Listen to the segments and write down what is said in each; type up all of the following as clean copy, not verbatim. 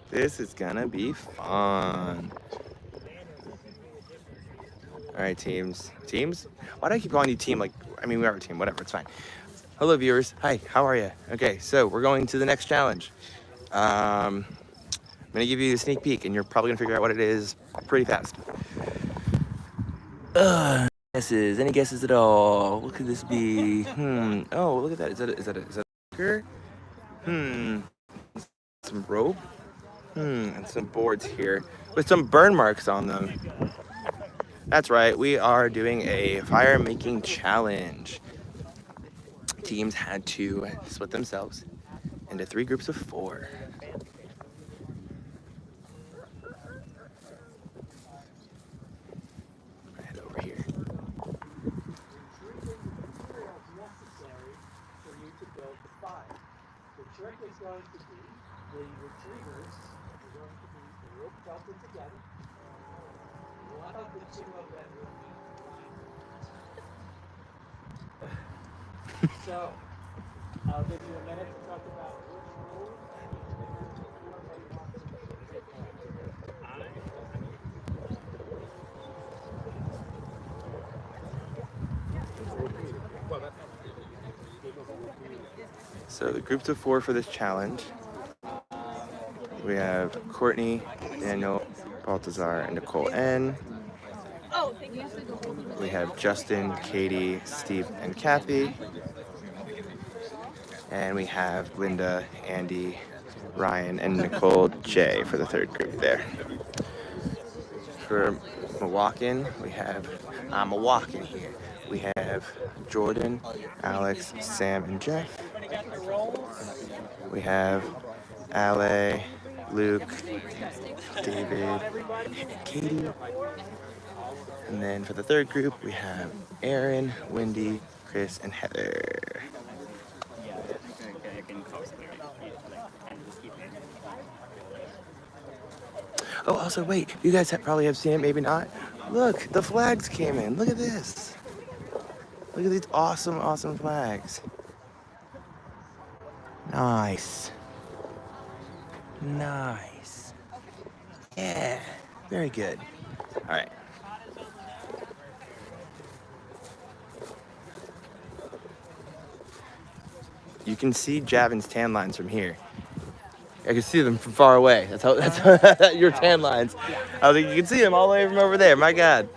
This is gonna be fun. All right, teams. Teams? Why do I keep calling you team? Like, I mean, we are a team. Whatever, it's fine. Hello, viewers. Hi, how are you? Okay, so we're going to the next challenge. I'm gonna give you a sneak peek, and you're probably gonna figure out what it is pretty fast. Guesses? Any guesses at all? What could this be? Oh, look at that. Is that a anchor? Some rope. And some boards here with some burn marks on them. That's right. We are doing a fire making challenge. Teams had to split themselves into 3 groups of 4. Head over here. The trick is going to be the retrievers are going to be the rope belted together. One of the 2 of them will be blind. So, I'll give you a minute to talk about which rule So the groups of 4 for this challenge, we have Courtney, Daniel, Baltazar, and Nicole N. We have Justin, Katie, Steve, and Kathy. And we have Linda, Andy, Ryan, and Nicole J for the 3rd group there. For Milwaukee, we have Milwaukee here. We have Jordan, Alex, Sam, and Jeff. We have Ale, Luke, David, and Katie. And then for the 3rd group, we have Aaron, Wendy, Chris, and Heather. Oh, also, wait, you guys probably have seen it, maybe not. Look, the flags came in. Look at this. Look at these awesome, awesome flags. Nice. Nice. Yeah, very good. All right. You can see Javin's tan lines from here. I can see them from far away. That's your tan lines. I was like, you can see them all the way from over there. My God.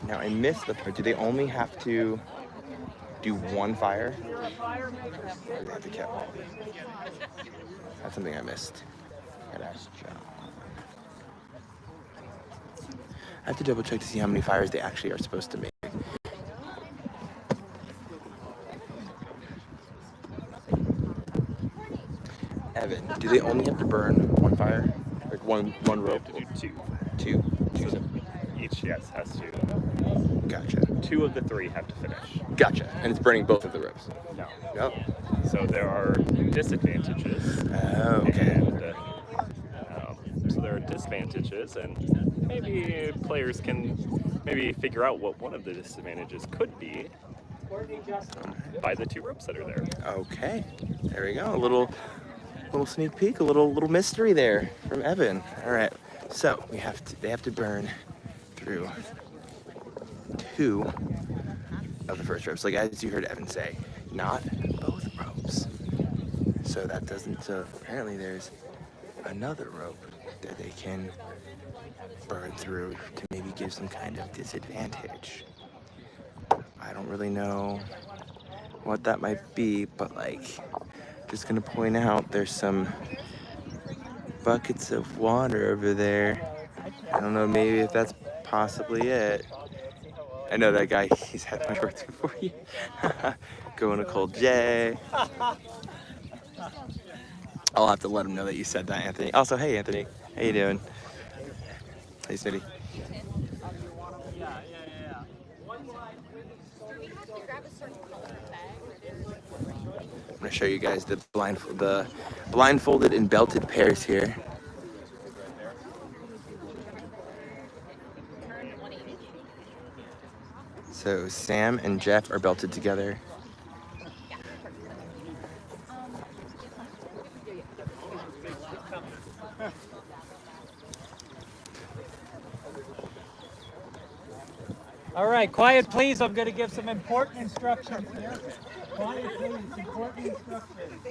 Now I missed the part. Do they only have to do 1 fire? Or do they have to count? That's something I missed. Gotta ask John. I have to double check to see how many fires they actually are supposed to make. Evan, do they only have to burn 1 fire? Like one rope? They have to do 2. 2. So each, yes, has to. Gotcha. 2 of the 3 have to finish. Gotcha. And it's burning both of the ropes? No. No. So there are disadvantages. Oh, okay. And, so there are disadvantages, and maybe players can maybe figure out what one of the disadvantages could be by the 2 ropes that are there. Okay. There we go. A little sneak peek, a little mystery there from Evan. All right. So they have to burn through 2 of the first ropes. Like as you heard Evan say, not both ropes. So that doesn't. So apparently there's another rope that they can burn through to maybe give some kind of disadvantage. I don't really know what that might be, but like, just gonna point out there's some buckets of water over there. I don't know, maybe if that's possibly it. I know that guy, he's had my shorts before you. Go Nicole J. I'll have to let him know that you said that, Anthony. Also, hey Anthony, how you doing? Hey Smitty. I'm gonna show you guys the blindfolded and belted pairs here. So Sam and Jeff are belted together. All right, quiet please. I'm going to give some important instructions here. Quiet please, important instructions.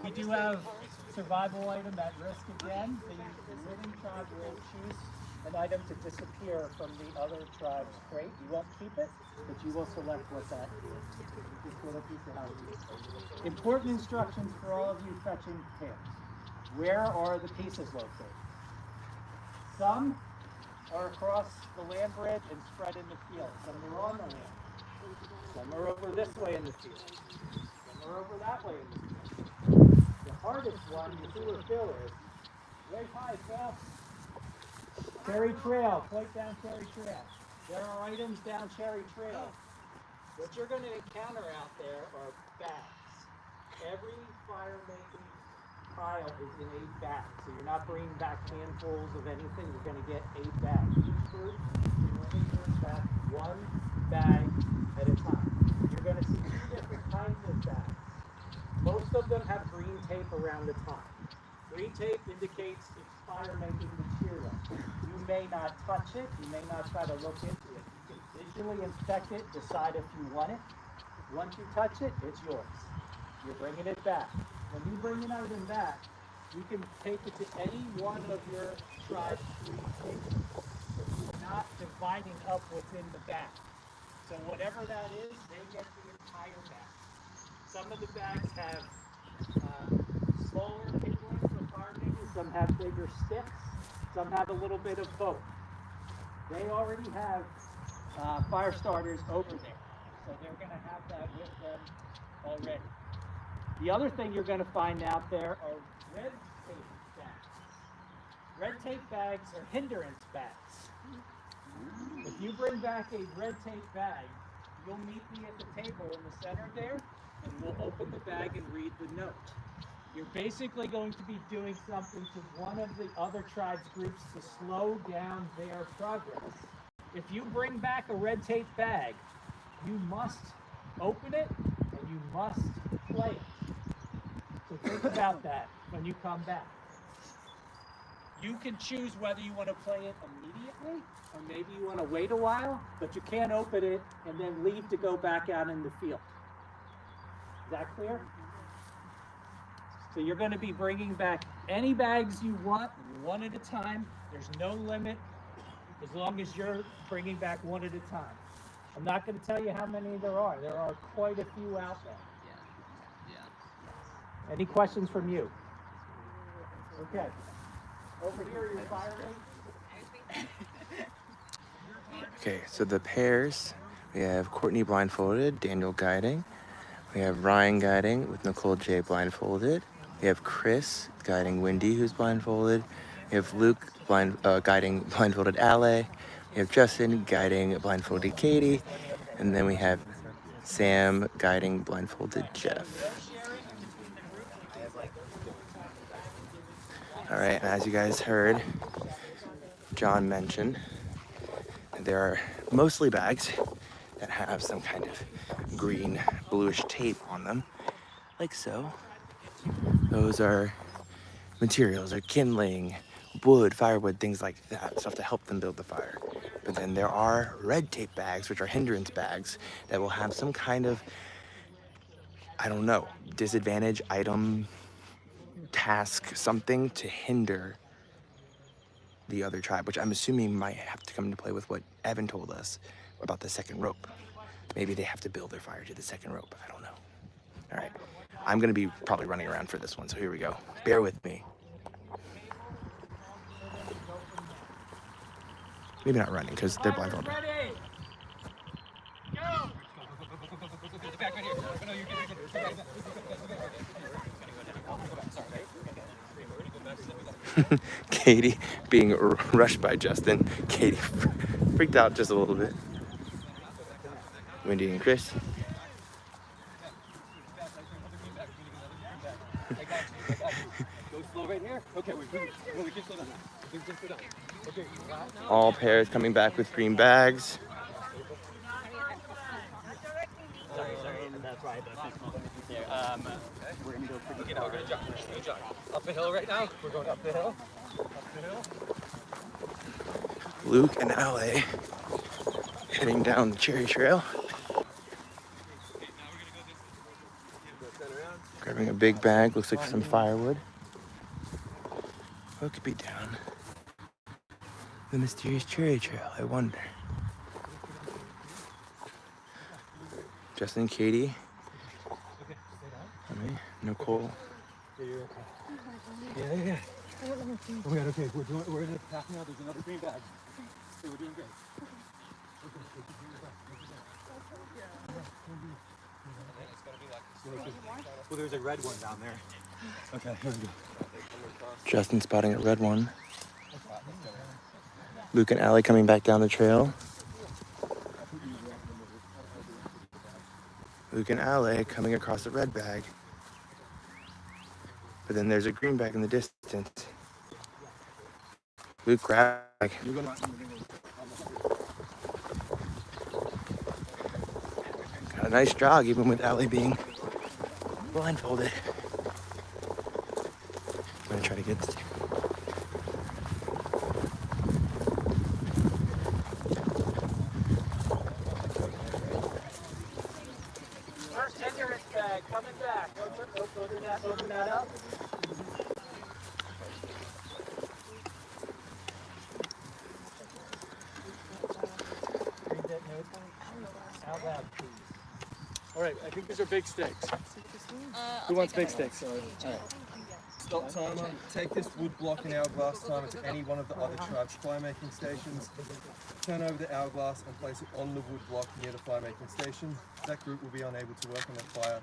We do have survival item at risk again. The winning tribe will choose an item to disappear from the other tribe's crate. You won't keep it, but you will select what that is. Just little piece of housekeeping. Important instructions for all of you fetching pairs. Where are the pieces located? Some are across the land bridge and spread in the field. Some are on the land. Some are over this way in the field. Some are over that way in the field. The hardest one, you see where Phil is. Very high, Phil. Cherry Trail, point down Cherry Trail. There are items down Cherry Trail. What you're going to encounter out there are bags. Every fire making pile is in a bag. So you're not bringing back handfuls of anything. You're going to get a bag. Each group will bring back one bag at a time. You're going to see two different kinds of bags. Most of them have green tape around the top. Green tape indicates it's fire making material. You may not touch it. You may not try to look into it. You can visually inspect it, decide if you want it. Once you touch it, it's yours. You're bringing it back. When you bring an item back, you can take it to any one of your tribe's green tables. You're not dividing up what's in the bag. So whatever that is, they get the entire bag. Some of the bags have smaller kindling for fire makers, some have bigger sticks, some have a little bit of both. They already have fire starters over there, so they're going to have that with them already. The other thing you're going to find out there are red tape bags. Red tape bags are hindrance bags. If you bring back a red tape bag, you'll meet me at the table in the center there, and we'll open the bag and read the note. You're basically going to be doing something to one of the other tribes groups to slow down their progress. If you bring back a red tape bag, you must open it and you must play it. So think about that when you come back. You can choose whether you want to play it immediately or maybe you want to wait a while, but you can't open it and then leave to go back out in the field. Is that clear? So you're going to be bringing back any bags you want, one at a time. There's no limit as long as you're bringing back one at a time. I'm not going to tell you how many there are. There are quite a few out there. Any questions from you? Okay. Over here, your fire rate. Okay, so the pairs, we have Courtney blindfolded, Daniel guiding. We have Ryan guiding with Nicole J blindfolded. We have Chris guiding Wendy, who's blindfolded. We have Luke guiding blindfolded Ale. We have Justin guiding blindfolded Katie. And then we have Sam guiding blindfolded Jeff. All right, and as you guys heard, John mentioned, there are mostly bags that have some kind of green, bluish tape on them, like so. Those are materials, like kindling, wood, firewood, things like that, stuff to help them build the fire. But then there are red tape bags, which are hindrance bags, that will have some kind of, I don't know, disadvantage, item, task, something to hinder the other tribe, which I'm assuming might have to come into play with what Evan told us about the second rope. Maybe they have to build their fire to the second rope. I don't know. All right. I'm going to be probably running around for this one, so here we go. Bear with me. Maybe not running, because they're blindfolded. Katie being rushed by Justin. Katie freaked out just a little bit. Wendy and Chris. Go slow right here. Okay, we can slow down now. All pairs coming back with green bags. We're gonna go pretty. We're gonna jog. We're gonna jog. Up the hill right now. We're going up the hill. Up the hill. Luke and Ale heading down the Cherry Trail. Grabbing a big bag, looks like some firewood. What could be down the mysterious Cherry Trail, I wonder. Justin and Katie. Nicole. Yeah. Oh my God, okay. We're in the path now. There's another green bag. Okay, we're doing good. Well, there's a red one down there. Okay, here we go. Justin spotting a red one. Luke and Allie coming back down the trail. Luke and Allie coming across the red bag. But then there's a green bag in the distance. Luke grabbed it. Got a nice jog even with Allie being blindfolded. I'm gonna try to get this. First hindrance bag coming back. Open that up. Read that note out loud, please. All right, I think these are big sticks. Who wants big sticks? All right. Stop timer. Take this wood block and hourglass timer to any one of the other tribe's fire making stations. Turn over the hourglass and place it on the wood block near the fire making station. That group will be unable to work on their fire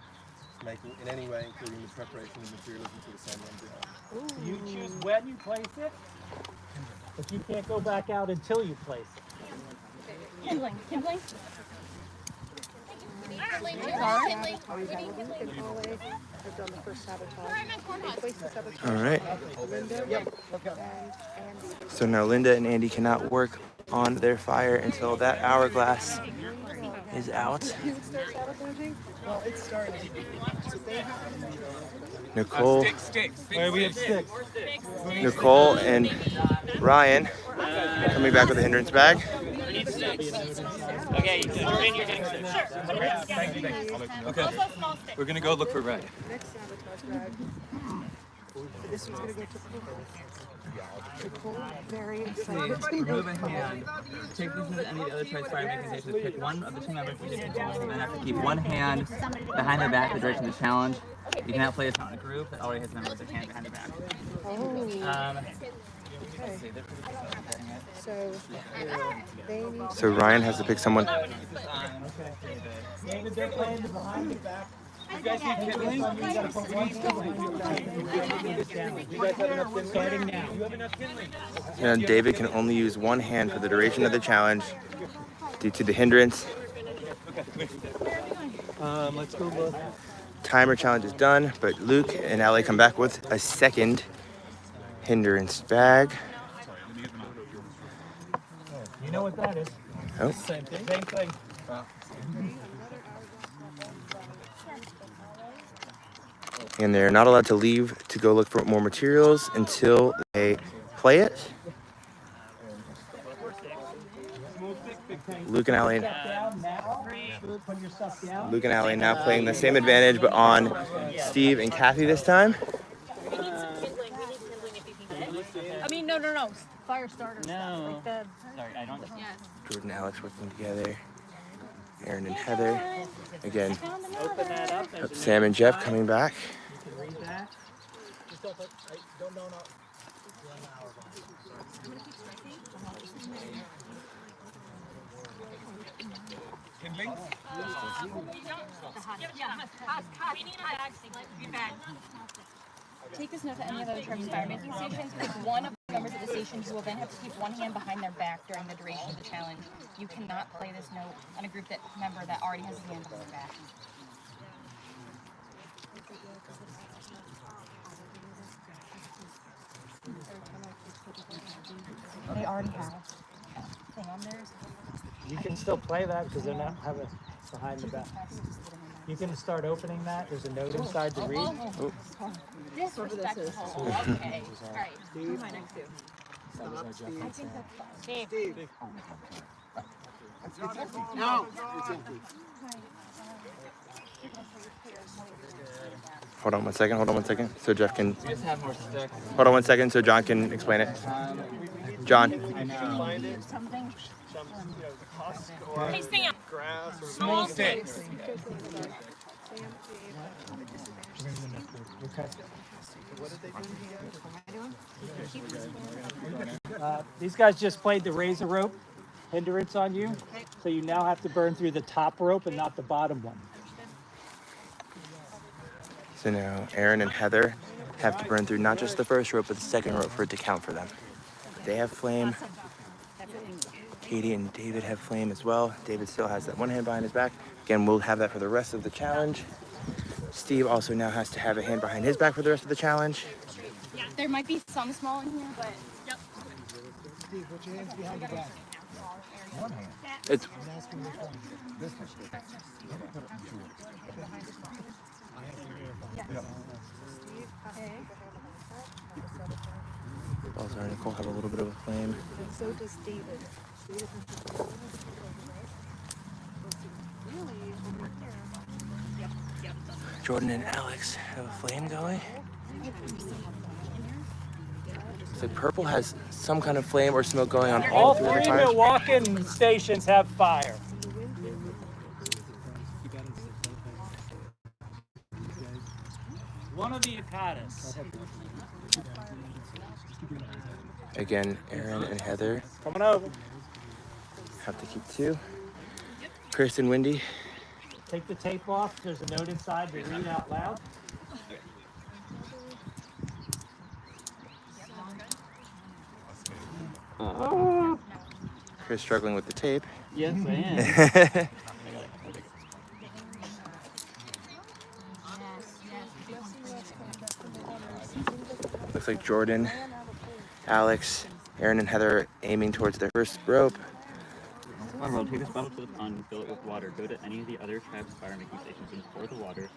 making in any way, including the preparation of materials until the sun runs out. You choose when you place it, but you can't go back out until you place it. Kindling. All right. So now Linda and Andy cannot work on their fire until that hourglass is out. Nicole, We have sticks. Nicole and Ryan coming back with a hindrance bag. Okay, you're getting Okay. We're gonna go look for red. This one's gonna go to Nicole. Very excited. Remove a hand. Take this as any of the other tribes fire making stations. Pick one of the two members to take control, and then have to keep one hand behind their back for the duration of the challenge. You cannot play this out in a group that already has a member with their hand behind their back. So they need So Ryan has to pick someone. David, they're playing the behind the back. You guys need kindling? You gotta put one kindling behind the back. You guys have enough kindling? Starting now. You have enough kindling? And David can only use one hand for the duration of the challenge due to the hindrance. Let's go look. Timer challenge is done, but Luke and Allie come back with a second hindrance bag. You know what that is? Oh. Same thing. And they're not allowed to leave to go look for more materials until they play it. Luke and Allie now playing the same advantage, but on Steve and Kathy this time. I mean, no. Fire starter. No. Like the, Sorry, I don't. Jordan and Alex working together. Aaron and Heather. Again, Open that up. Sam and Jeff coming back. You can read that. Just don't Take this note to any of the other tribes fire making stations. Pick one of the members of the stations who will then have to keep one hand behind their back during the duration of the challenge. You cannot play this note on a group member that already has his hand behind their back. They already have a thing on theirs. You can still play that because they're not having behind the back. You can start opening that. There's a note inside to read. Disrespectful. Okay. All right. Who am I next to? Steve. Hold on 1 second. Hold on 1 second. So Jeff can. We just have more sticks. Hold on 1 second. So John can explain it. John. I know. Hey, Sam. Small sticks. These guys just played the razor rope hindrance on you, so you now have to burn through the top rope and not the bottom one. So now Aaron and Heather have to burn through not just the first rope, but the second rope for it to count for them. They have flame. Katie and David have flame as well. David still has that one hand behind his back. Again, we'll have that for the rest of the challenge. Steve also now has to have a hand behind his back for the rest of the challenge. There might be some small in here, but yep. Steve, put your hands behind your back. One hand. It's also Nicole have a little bit of a flame. And so does David. Jordan and Alex have a flame going. So purple has some kind of flame or smoke going on All all three of three the fires. Milwaukee stations have fire. One of the Akatas. Again, Aaron and Heather Coming over. have to keep two. Chris and Wendy. Take the tape off. There's a note inside to read out loud. Chris struggling with the tape. Yes, I am. Looks like Jordan, Alex, Aaron, and Heather are aiming towards their first rope. One roll, take this bottle to the pond and fill it with water. Go to any of the other tribes' fire-making stations and pour the water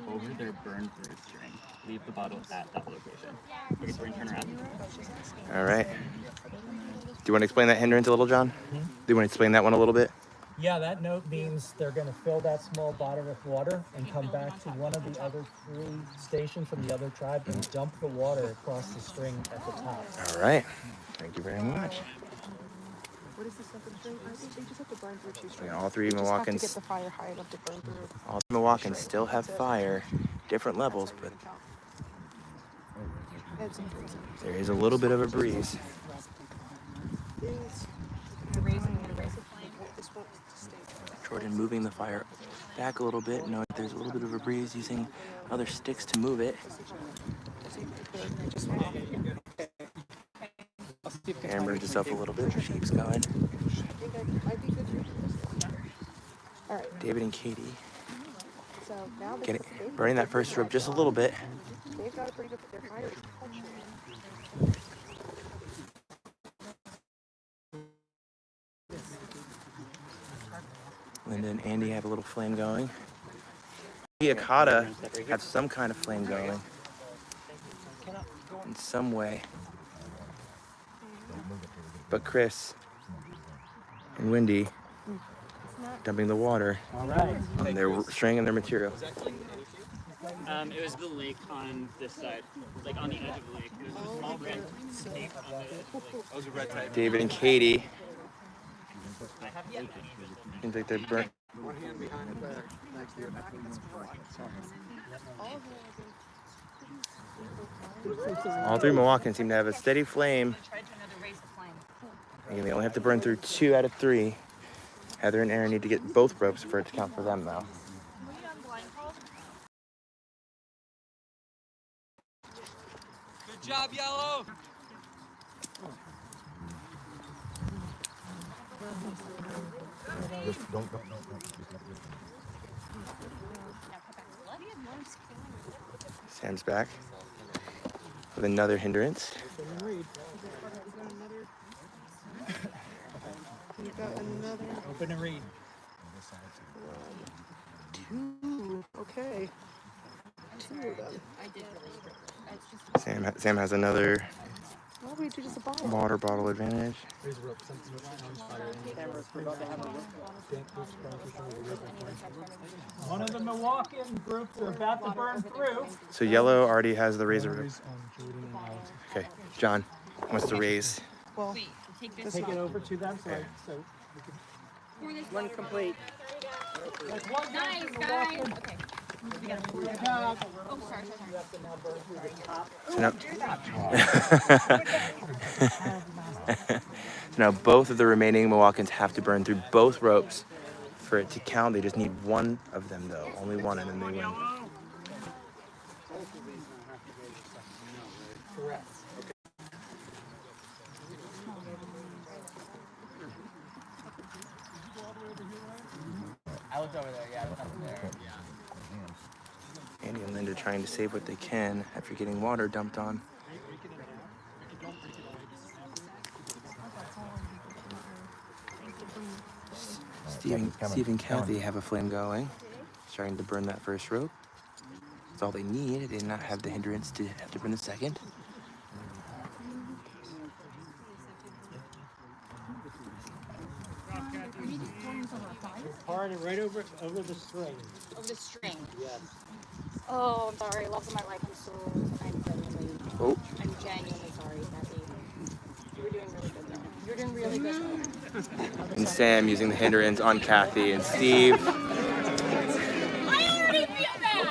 over their burn-through string. Leave the bottle at that location. Okay, so we're gonna turn around. All right. Do you want to explain that hindrance a little, John? Do you want to explain that one a little bit? Yeah, that note means they're going to fill that small bottle with water and come back to one of the other three stations from the other tribe and dump the water across the string at the top. All right. Thank you very much. What is the second string? I think they just have to burn through two strings. Yeah, all three They just have to get Milwaukeeans. the fire high enough to burn through. All three Milwaukeeans still have fire, different levels, but That's increasing. there is a little bit of a breeze. Jordan moving the fire back a little bit, knowing there's a little bit of a breeze, using other sticks to move it. Aaron burns herself a little bit, she keeps going. David and Katie So now they've burning that first rope just a little bit. got a pretty good, their fire is touching. Linda and Andy have a little flame going. The Akata have some kind of flame going in some way. But Chris and Wendy dumping the water All right. on their string and their material. It was the lake on this side, like on the edge of the lake. There's a small red tape on it. David and Katie. Seems like they're burnt. All three Milwaukeeans seem to have a steady flame. Again, they only have to burn through 2 out of 3. Heather and Aaron need to get both ropes for it to count for them, though. Good job, Yellow! Sam's back with another hindrance. You got another. Open and read. 2. Okay. 2 of them. Sam has another Why would we do just a bottle? water bottle advantage. One of the Milwaukeean groups are about to burn through. So yellow already has the razor rope. Okay, John wants to raise. Well, Take it over to them. So one complete. Nice, guys. Okay. Oh, sorry. So now both of the remaining Milwaukeeans have to burn through both ropes for it to count. They just need one of them though, only one, and then they win. I looked over there, yeah, there's nothing there. Andy and Linda trying to save what they can after getting water dumped on. Steve and Kathy have a flame going, starting to burn that first rope. That's all they need. They did not have the hindrance to have to burn the second. pouring it right over the string. Over the string. Yes. Oh, I'm sorry. Loves of my life. I'm genuinely sorry, Kathy. You were doing really good though. You were doing really good though. And Sam using the hindrance on Kathy and Steve. I already feel bad.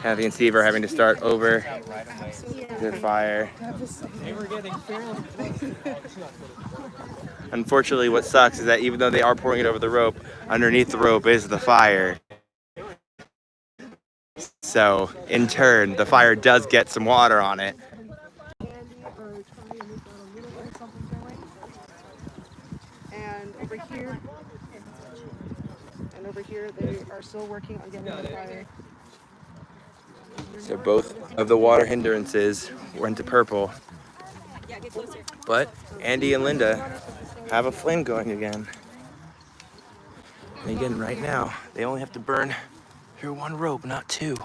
Kathy and Steve are having to start over the fire. They were getting fairly close. Unfortunately, what sucks is that even though they are pouring it over the rope, underneath the rope is the fire. So, in turn, the fire does get some water on it. And over here, they are still working on getting the fire. So both of the water hindrances went to purple. But Andy and Linda have a flame going again. And again, right now, they only have to burn through one rope, not two.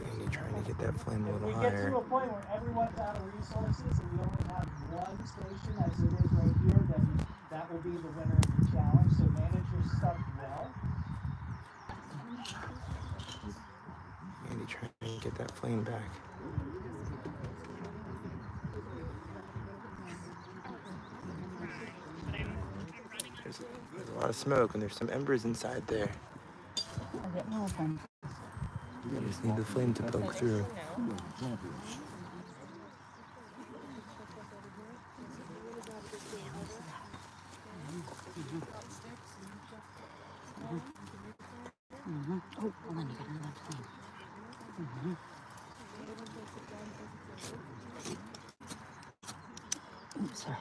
Andy trying to get that flame a little We get higher. to a point where everyone's out of resources and we only have one station as it is right here, then that will be the winner of the challenge. So manage your stuff well. Andy trying to get that flame back. There's a lot of smoke and there's some embers inside there. You just need the flame to poke through. Sorry.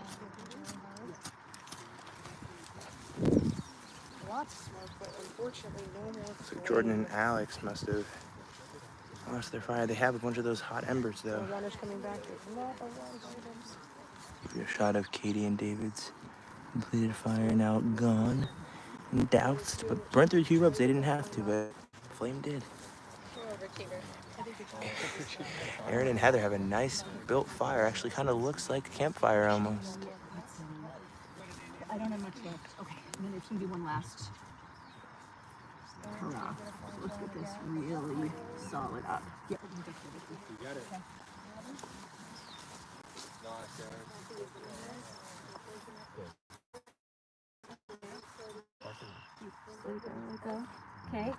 Lots of smoke, but unfortunately no more. So Jordan and Alex must have lost their fire. They have a bunch of those hot embers though. The runners coming back. There's a lot of items. Give you a shot of Katie and David's completed fire now gone and doused, but burnt through 2 ropes. They didn't have to, but flame did. Aaron and Heather have a nice built fire. Actually, kind of looks like a campfire almost. I don't have much left. Okay, and then there's gonna be one last hurrah. So let's get this really solid up. Yep. You got it. Nice, Aaron. Go. Okay.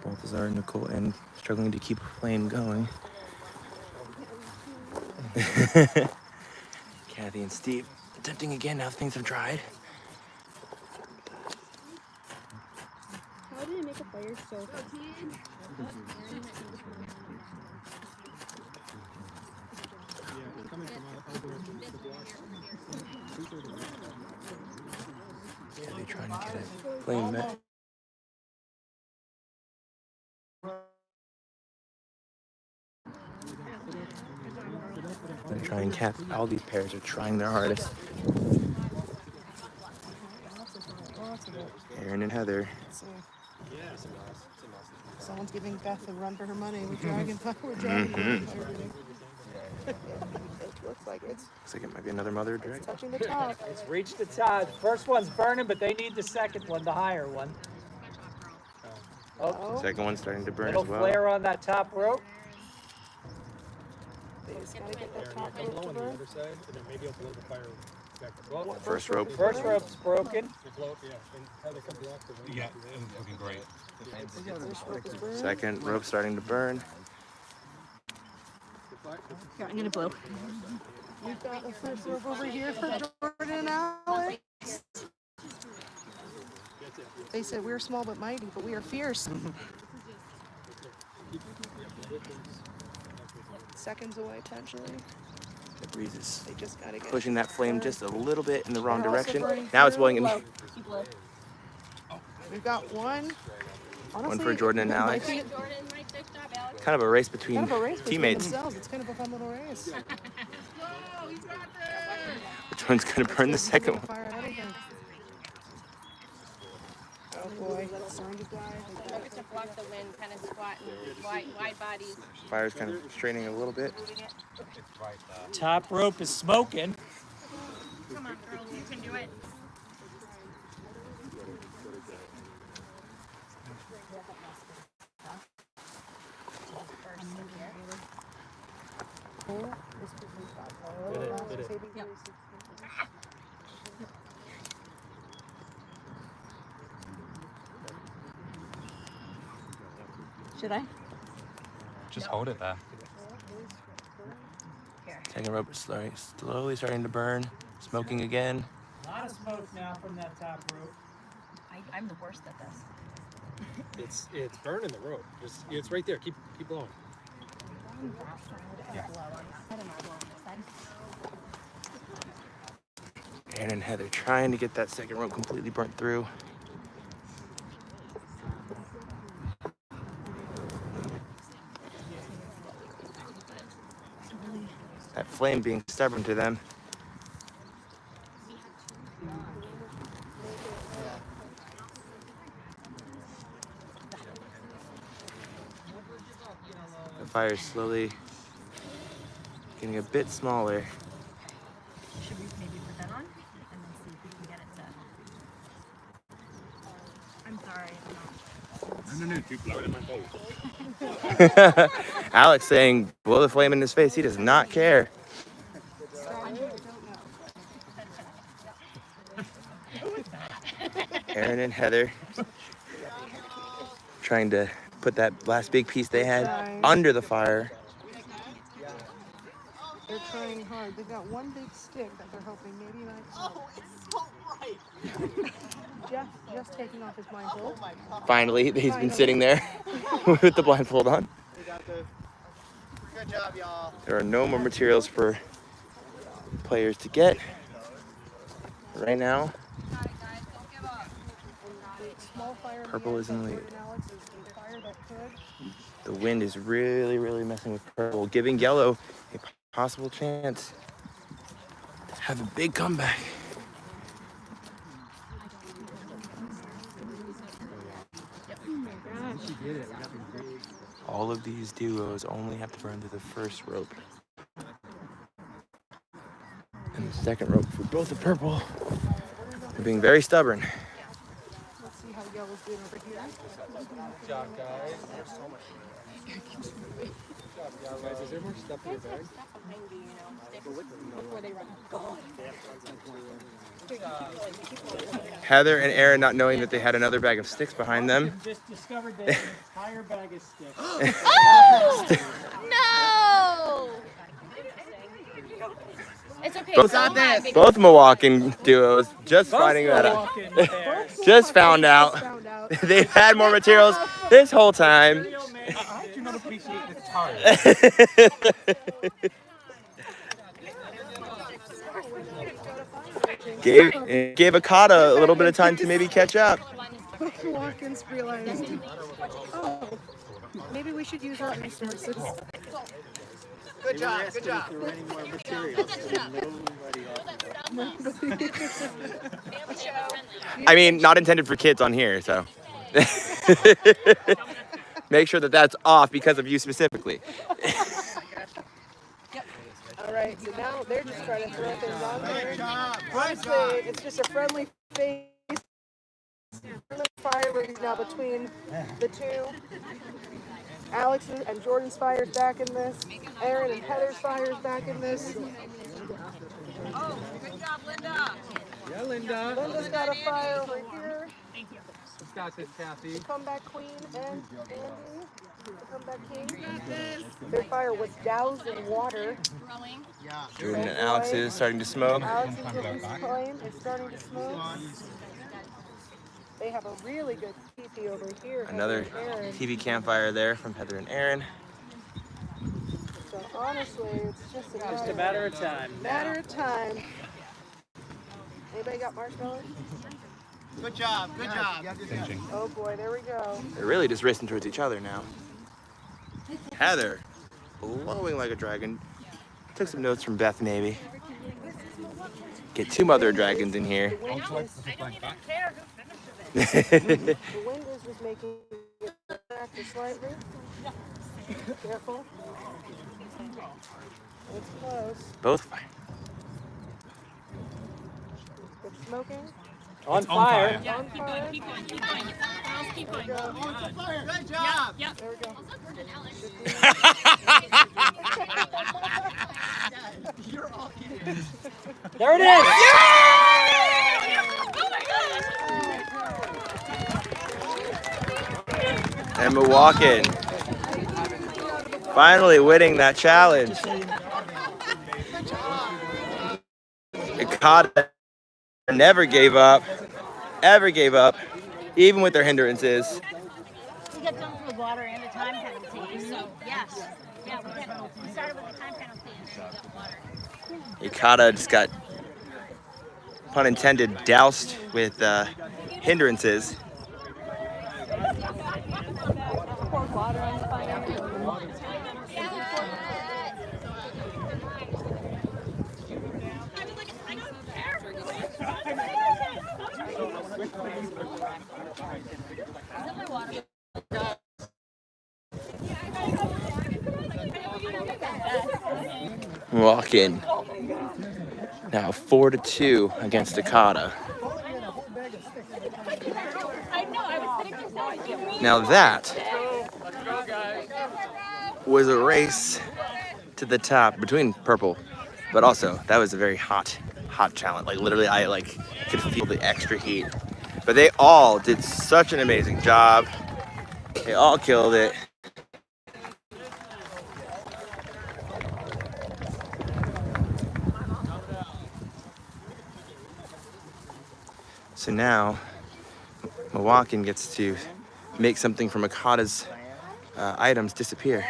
Balthazar and Nicole and struggling to keep a flame going. Kathy and Steve attempting again now things have dried. How did it make a fire so fast? Kathy trying to get a flame met. They're trying all these pairs are trying their hardest. Aaron and Heather. Someone's giving Beth a run for her money with Dragonfire. It looks like it's Looks like it might be another mother dragon. touching the top. It's reached the top. First one's burning, but they need the second one, the higher one. Oh, Second one's starting to burn little as well. flare on that top rope. They just gotta get that top rope to burn. First rope. First rope's broken. Yeah, it's looking great. First rope is burned. Second rope starting to burn. Here, I'm gonna blow. We've got the first rope over here for Jordan and Alex. They said we're small but mighty, but we are fierce. Seconds away potentially. The breeze is They just gotta get pushing that flame just a little bit in the wrong They're also direction. burning Now it's through. blowing in. We've got one. Honestly, for Jordan and it might Alex. be Jordan, right there, stop, Alex. Kind of a race between kind of a race between teammates. themselves. It's kind of a fun little race. Which one's gonna burn the second one? Fire at anything. Oh boy, that's starting to die. Focus to block the wind, kind of squat and wide bodies. Fire's kind of straining a little bit. Top rope is smoking. Come on, girls, you can do it. Should I? Just hold it there. Second rope is slowly starting to burn. Smoking again. A lot of smoke now from that top rope. I'm the worst at this. It's burning the rope. It's right there. Keep blowing. Aaron and Heather trying to get that second rope completely burnt through. That flame being stubborn to them. The fire is slowly getting a bit smaller. Should we maybe put that on and then see if we can get it to... I'm sorry. No, keep blowing in my face. Alex saying, blow the flame in his face. He does not care. Aaron and Heather trying to put that last big piece they had under the fire. They're trying hard. They've got one big stick that they're hoping maybe might. Oh, it's so bright. Jeff just taking off his blindfold. Finally, he's been sitting there with the blindfold on. Good job, y'all. There are no more materials for players to get right now. Purple is in the lead. The wind is really messing with purple, giving yellow a possible chance to have a big comeback. All of these duos only have to burn through the first rope. And the second rope for both the purple. They're being very stubborn. Let's see how yellow's doing over here. Good job, guys. There's so much. Good job, guys. Is there more stuff in your bag? Before they run. Go. Heather and Aaron not knowing that they had another bag of sticks behind them. Just discovered that an entire bag of sticks. Oh! No! It's okay. Both, so hot because- both Milwaukee duos just finding that out. Just found out. They've had more materials this whole time. I do not appreciate this tire. Gave Okada a little bit of time to maybe catch up. Watkins realized, oh, maybe we should use our resources. Good job, good job. I mean, not intended for kids on here, so. Make sure that that's off because of you specifically. All right, so now they're just trying to throw things on there. Honestly, it's just a friendly face. Fire now between the two. Alex and Jordan's fire's back in this. Aaron and Heather's fire's back in this. Oh, good job, Linda. Yeah, Linda. Linda's got a fire over here. Thank you. Got this, Kathy. Comeback queen and Andy. Comeback king. Their fire was doused in water. Growing. Jordan and Alex is starting to smoke. Alex's flame is starting to smoke. They have a really good teepee over here. Another Heather and Aaron. TV campfire there from Heather and Aaron. So honestly, it's just Just a matter of time. Matter of time. Anybody got marshmallows? Good job, good job. Oh boy, there we go. They're really just racing towards each other now. Heather, glowing like a dragon. Took some notes from Beth, maybe. Get two mother dragons in here. The wind is just making it back just slightly. Careful. It's close. Both fire. It's smoking. On fire. Yeah, On keep fire. going, keep going, keep going. Girls, keep going. There we go. Good job. Yep. There we go. There it is. And Milwaukee finally winning that challenge. Okada never gave up, even with their hindrances. We got done with water and the time penalty, so yes. Yeah, we started with the time penalty and then we got water. Okada just got, pun intended, doused with hindrances. Water on the fire. Walking now 4-2 against Okada. Now that was a race to the top between purple, but also that was a very hot challenge. Like literally, I could feel the extra heat. But they all did such an amazing job. They all killed it. So now, Milwaukee gets to make something from Okada's items disappear.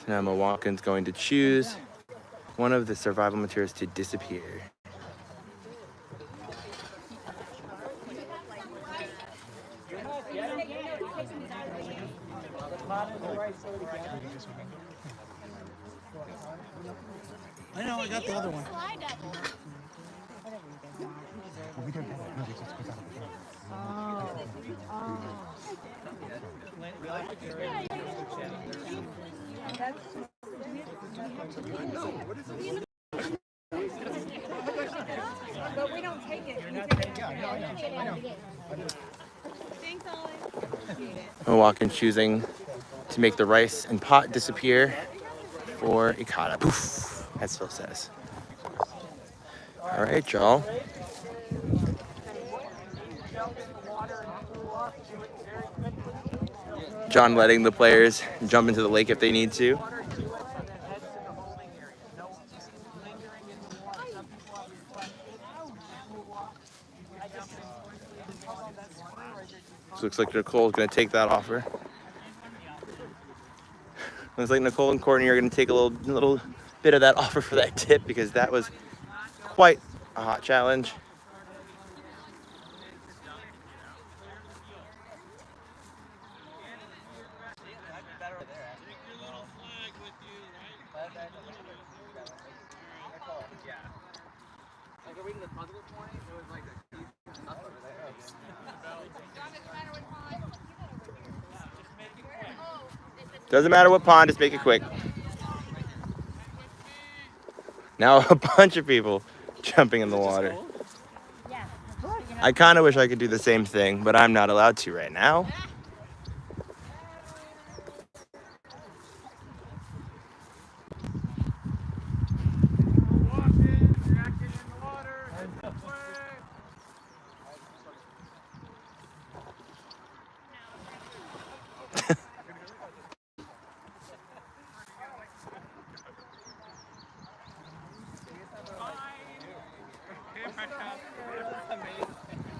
So now Milwaukee's going to choose one of the survival materials to disappear. I know, I got the other one. But we don't take it. Milwaukee choosing to make the rice and pot disappear for Okada. Poof, as Phil says. All right, y'all. John letting the players jump into the lake if they need to. So looks like Nicole's gonna take that offer. Looks like Nicole and Courtney are gonna take a little bit of that offer for that tip because that was quite a hot challenge. Doesn't matter what pond, just make it quick. Now a bunch of people jumping in the water. I kind of wish I could do the same thing, but I'm not allowed to right now.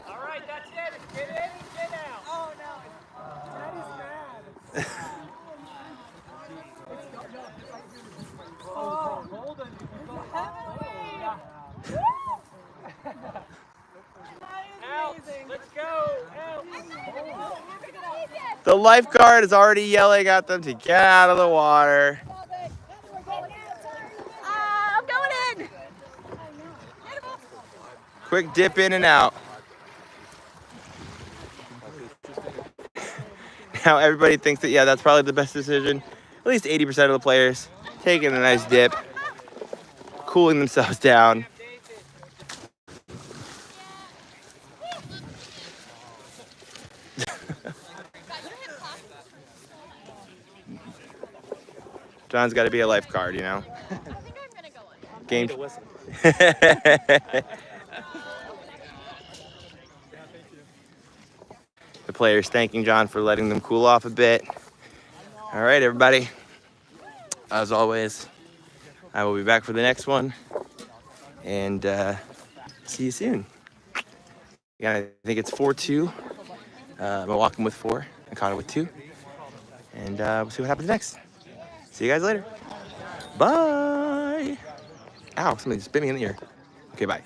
All right, that's it. Get in and get out. Oh no. Daddy's mad. Oh, Golden. Out. Let's go. Out. The lifeguard is already yelling at them to get out of the water. I'm going in. Quick dip in and out. Now everybody thinks that, yeah, that's probably the best decision. At least 80% of the players taking a nice dip, cooling themselves down. John's got to be a lifeguard, you know. Game. The players thanking John for letting them cool off a bit. All right, everybody. As always, I will be back for the next one. And see you soon. Yeah, I think it's 4-2. I'm walking with 4. I caught it with 2. And we'll see what happens next. See you guys later. Bye. Ow, somebody just bit me in the ear. Okay, bye.